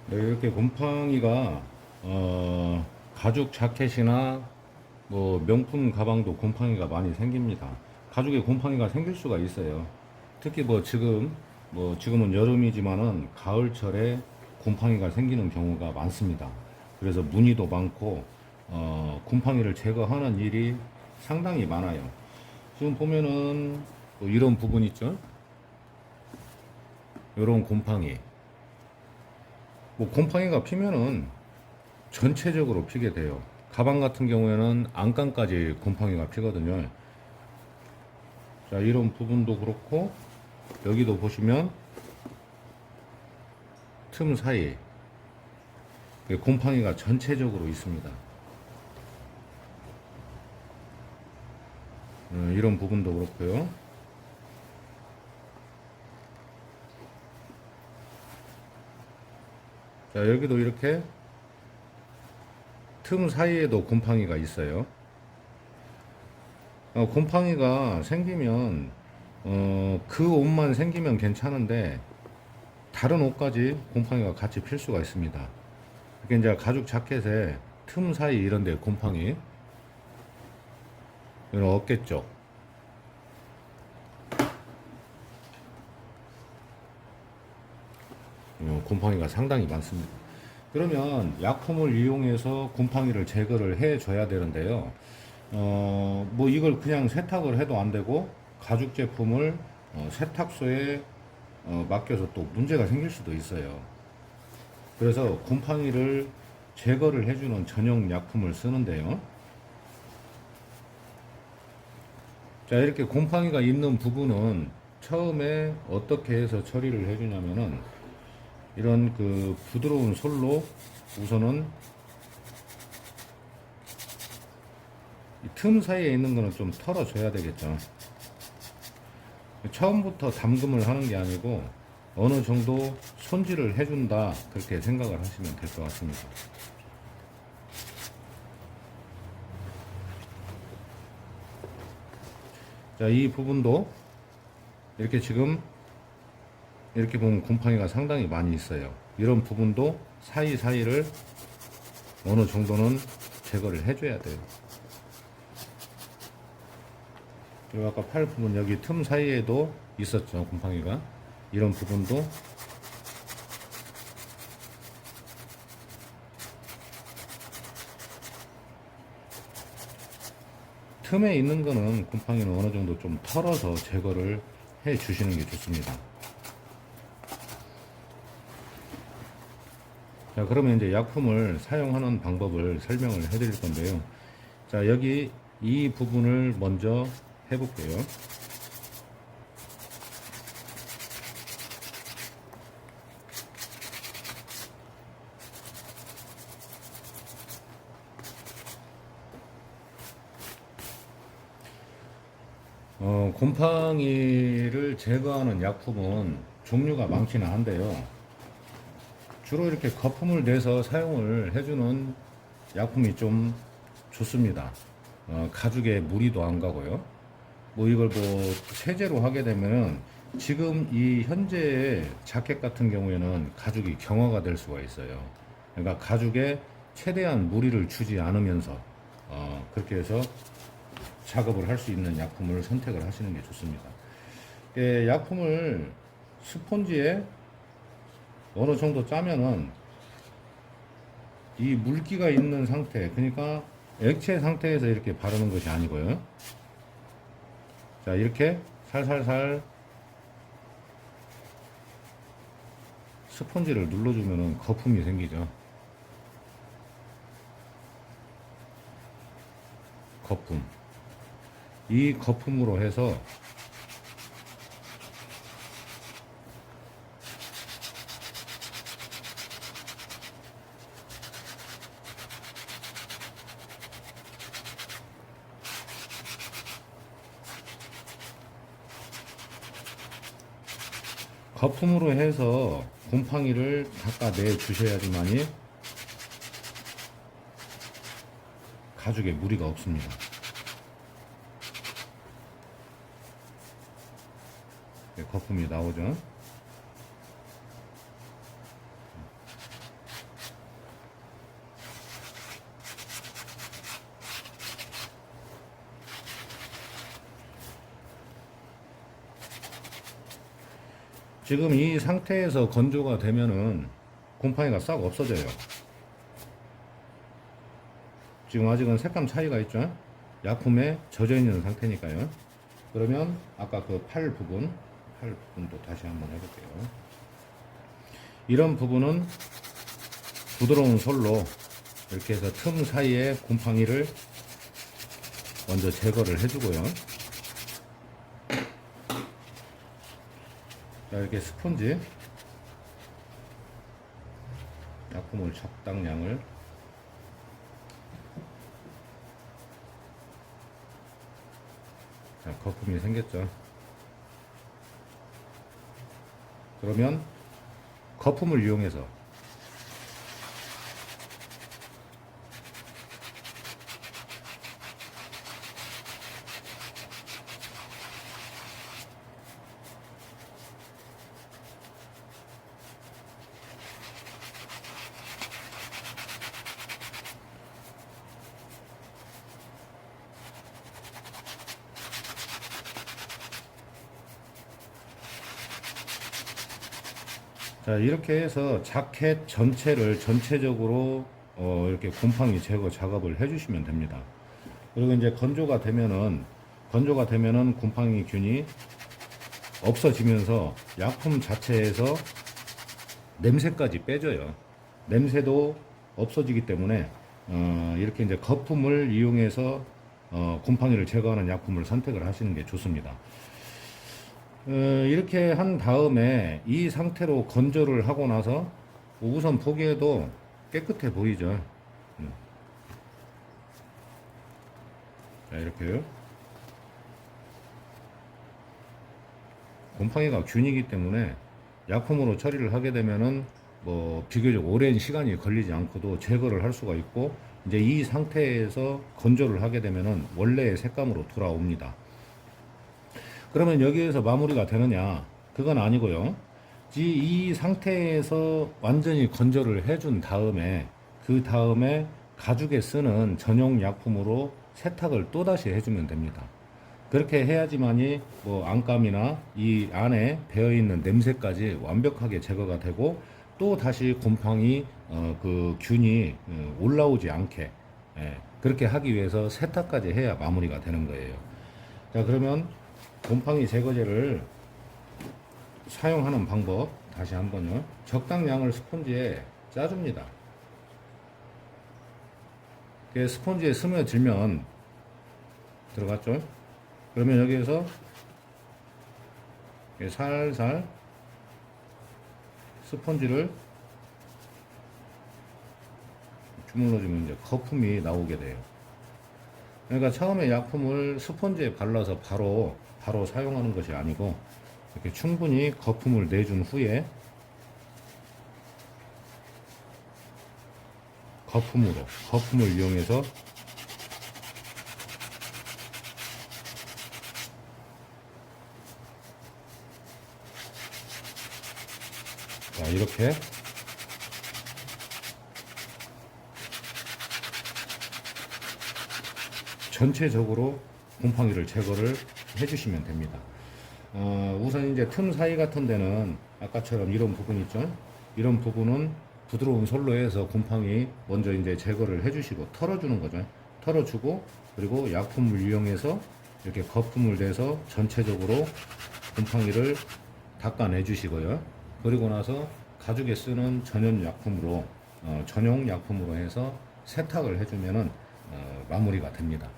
네, 이렇게 곰팡이가 가죽 자켓이나 뭐 명품 가방도 곰팡이가 많이 생깁니다. 가죽에 곰팡이가 생길 수가 있어요. 특히 지금은 여름이지만은 가을철에 곰팡이가 생기는 경우가 많습니다. 그래서 문의도 많고 곰팡이를 제거하는 일이 상당히 많아요. 지금 보면은 뭐 이런 부분 있죠? 이런 곰팡이. 뭐 곰팡이가 피면은 전체적으로 피게 돼요. 가방 같은 경우에는 안감까지 곰팡이가 피거든요. 자, 이런 부분도 그렇고, 여기도 보시면 틈 사이 곰팡이가 전체적으로 있습니다. 이런 부분도 그렇고요. 자, 여기도 이렇게 틈 사이에도 곰팡이가 있어요. 곰팡이가 생기면 그 옷만 생기면 괜찮은데 다른 옷까지 곰팡이가 같이 필 수가 있습니다. 이게 이제 가죽 자켓에 틈 사이 이런 데 곰팡이, 이런 어깨 쪽, 곰팡이가 상당히 많습니다. 그러면 약품을 이용해서 곰팡이를 제거를 해 줘야 되는데요. 뭐 이걸 그냥 세탁을 해도 안 되고 가죽 제품을 세탁소에 맡겨서 또 문제가 생길 수도 있어요. 그래서 곰팡이를 제거를 해주는 전용 약품을 쓰는데요. 자, 이렇게 곰팡이가 있는 부분은 처음에 어떻게 해서 처리를 해주냐면은 이런 그 부드러운 솔로 우선은 이 틈 사이에 있는 거는 좀 털어줘야 되겠죠. 처음부터 담금을 하는 게 아니고 어느 정도 손질을 해준다, 그렇게 생각을 하시면 될 것 같습니다. 자, 이 부분도 이렇게 지금 이렇게 보면 곰팡이가 상당히 많이 있어요. 이런 부분도 사이사이를 어느 정도는 제거를 해줘야 돼요. 그리고 아까 팔 부분 여기 틈 사이에도 있었죠, 곰팡이가. 이런 부분도 틈에 있는 거는 곰팡이는 어느 정도 좀 털어서 제거를 해 주시는 게 좋습니다. 자, 그러면 이제 약품을 사용하는 방법을 설명을 해 드릴 건데요. 자, 여기 이 부분을 먼저 해 볼게요. 곰팡이를 제거하는 약품은 종류가 많기는 한데요. 주로 이렇게 거품을 내서 사용을 해주는 약품이 좀 좋습니다. 가죽에 무리도 안 가고요. 뭐 이걸 뭐 세제로 하게 되면은 지금 이 현재의 자켓 같은 경우에는 가죽이 경화가 될 수가 있어요. 그러니까 가죽에 최대한 무리를 주지 않으면서 그렇게 해서 작업을 할 수 있는 약품을 선택을 하시는 게 좋습니다. 약품을 스펀지에 어느 정도 짜면은 이 물기가 있는 상태, 그러니까 액체 상태에서 이렇게 바르는 것이 아니고요. 자, 이렇게 살살살 스펀지를 눌러주면은 거품이 생기죠. 거품. 이 거품으로 해서 곰팡이를 닦아내 주셔야지만이 가죽에 무리가 없습니다. 거품이 나오죠. 지금 이 상태에서 건조가 되면은 곰팡이가 싹 없어져요. 지금 아직은 색감 차이가 있죠. 약품에 젖어 있는 상태니까요. 그러면 아까 그 팔 부분도 다시 한번 해볼게요. 이런 부분은 부드러운 솔로 이렇게 해서 틈 사이에 곰팡이를 먼저 제거를 해주고요. 자, 이렇게 스펀지 약품을 적당량을 자, 거품이 생겼죠. 그러면 거품을 이용해서 자, 이렇게 해서 자켓 전체를 전체적으로 이렇게 곰팡이 제거 작업을 해주시면 됩니다. 그리고 이제 건조가 되면은 곰팡이균이 없어지면서 약품 자체에서 냄새까지 빼져요. 냄새도 없어지기 때문에 이렇게 이제 거품을 이용해서 곰팡이를 제거하는 약품을 선택을 하시는 게 좋습니다. 이렇게 한 다음에 이 상태로 건조를 하고 나서 우선 보기에도 깨끗해 보이죠. 자, 이렇게요. 곰팡이가 균이기 때문에 약품으로 처리를 하게 되면은 뭐 비교적 오랜 시간이 걸리지 않고도 제거를 할 수가 있고, 이제 이 상태에서 건조를 하게 되면은 원래의 색감으로 돌아옵니다. 그러면 여기에서 마무리가 되느냐? 그건 아니고요. 이 상태에서 완전히 건조를 해준 다음에 그 다음에 가죽에 쓰는 전용 약품으로 세탁을 또다시 해주면 됩니다. 그렇게 해야지만이 뭐 안감이나 이 안에 배어있는 냄새까지 완벽하게 제거가 되고, 또 다시 곰팡이 그 균이 올라오지 않게 그렇게 하기 위해서 세탁까지 해야 마무리가 되는 거예요. 자, 그러면 곰팡이 제거제를 사용하는 방법 다시 한번요. 적당량을 스펀지에 짜줍니다. 스펀지에 스며들면 들어갔죠? 그러면 여기에서 살살 스펀지를 주물러주면 이제 거품이 나오게 돼요. 그러니까 처음에 약품을 스펀지에 발라서 바로 사용하는 것이 아니고, 이렇게 충분히 거품을 내준 후에 거품을 이용해서 자, 이렇게 전체적으로 곰팡이를 제거를 해주시면 됩니다. 우선 이제 틈 사이 같은 데는 아까처럼 이런 부분 있죠? 이런 부분은 부드러운 솔로 해서 곰팡이 먼저 이제 제거를 해주시고 털어주는 거죠. 털어주고, 그리고 약품을 이용해서 이렇게 거품을 내서 전체적으로 곰팡이를 닦아내 주시고요. 그리고 나서 가죽에 쓰는 전용 약품으로 해서 세탁을 해주면은 마무리가 됩니다.